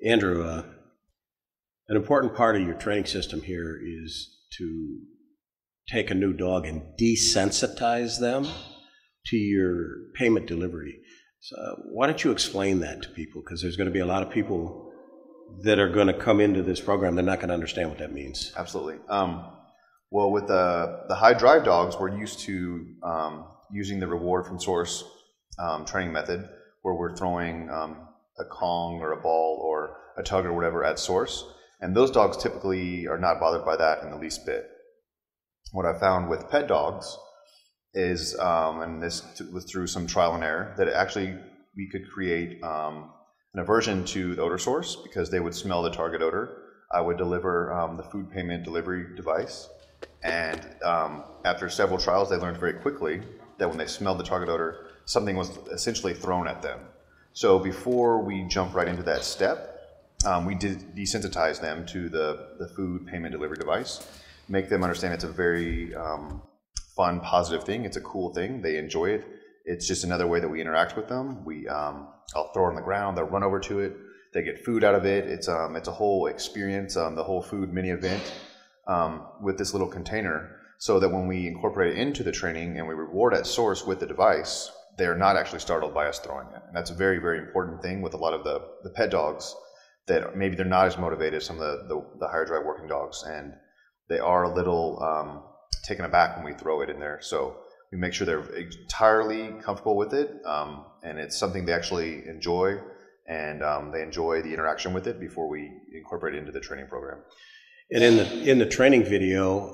Andrew, an important part of your training system here is to take a new dog and desensitize them to your payment delivery. So why don't you explain that to people? Because there's going to be a lot of people that are going to come into this program. They're not going to understand what that means. Absolutely. Well, with the high drive dogs, we're used to using the reward from source training method, where we're throwing a Kong or a ball or a tug or whatever at source. And those dogs typically are not bothered by that in the least bit. What I found with pet dogs is, and this was through some trial and error, that actually we could create an aversion to the odor source because they would smell the target odor. I would deliver the food payment delivery device, and after several trials, they learned very quickly that when they smelled the target odor, something was essentially thrown at them. So before we jump right into that step, we did desensitize them to the food payment delivery device, make them understand it's a very fun, positive thing. It's a cool thing. They enjoy it. It's just another way that we interact with them. I'll throw it on the ground. They'll run over to it. They get food out of it. It's a whole experience, the whole food mini event with this little container, so that when we incorporate it into the training and we reward at source with the device, they're not actually startled by us throwing it. And that's a very, very important thing with a lot of the pet dogs, that maybe they're not as motivated as some of the higher drive working dogs, and they are a little taken aback when we throw it in there. So we make sure they're entirely comfortable with it, and it's something they actually enjoy, and they enjoy the interaction with it before we incorporate it into the training program. And in the training video,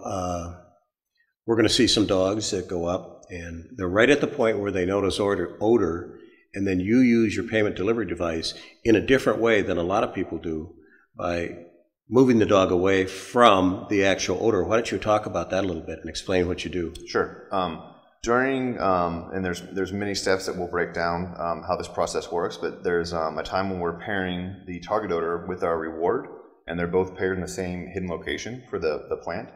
we're going to see some dogs that go up, and they're right at the point where they notice odor, and then you use your payment delivery device in a different way than a lot of people do by moving the dog away from the actual odor. Why don't you talk about that a little bit and explain what you do? Sure. And there's many steps that we'll break down how this process works, but there's a time when we're pairing the target odor with our reward, and they're both paired in the same hidden location for the plant,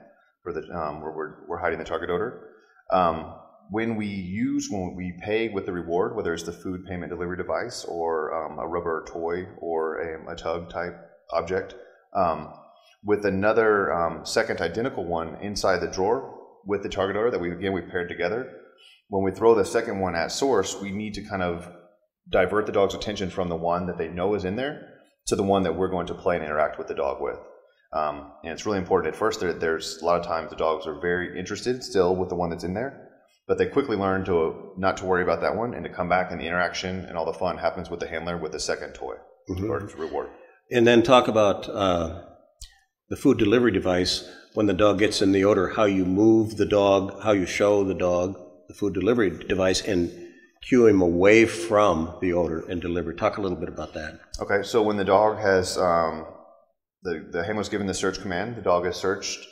for the where we're hiding the target odor. When we pay with the reward, whether it's the food payment delivery device or a rubber toy or a tug type object, with another second identical one inside the drawer with the target odor that we paired together, when we throw the second one at source, we need to kind of divert the dog's attention from the one that they know is in there to the one that we're going to play and interact with the dog with. And it's really important. At first, there's a lot of times the dogs are very interested still with the one that's in there, but they quickly learn not to worry about that one and to come back, and the interaction and all the fun happens with the handler with the second toy or reward. And then talk about the food delivery device. When the dog gets in the odor, how you move the dog, how you show the dog the food delivery device and cue him away from the odor and delivery. Talk a little bit about that. Okay, so when the dog has, the handler's given the search command, the dog has searched,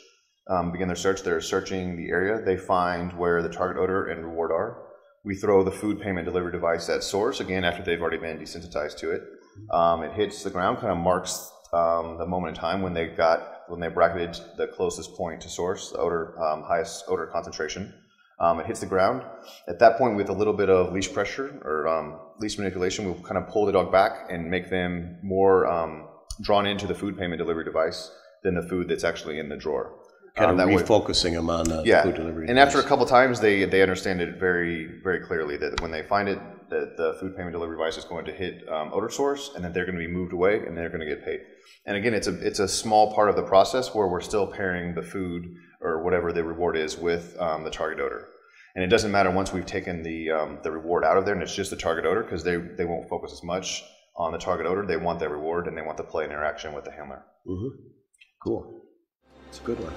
begin their search, they're searching the area, they find where the target odor and reward are. We throw the food payment delivery device at source, again, after they've already been desensitized to it. It hits the ground, kind of marks the moment in time when they bracketed the closest point to source, the odor, highest odor concentration. It hits the ground. At that point, with a little bit of leash pressure or leash manipulation, we'll kind of pull the dog back and make them more drawn into the food payment delivery device than the food that's actually in the drawer. Kind of refocusing them on the food delivery and device. After a couple times, they understand it very, very clearly that when they find it, that the food payment delivery device is going to hit odor source, and then they're going to be moved away, and they're going to get paid. And again, it's a small part of the process where we're still pairing the food or whatever the reward is with the target odor. And it doesn't matter once we've taken the reward out of there and it's just the target odor, because they won't focus as much on the target odor. They want that reward, and they want the play and interaction with the handler. Cool. It's a good one.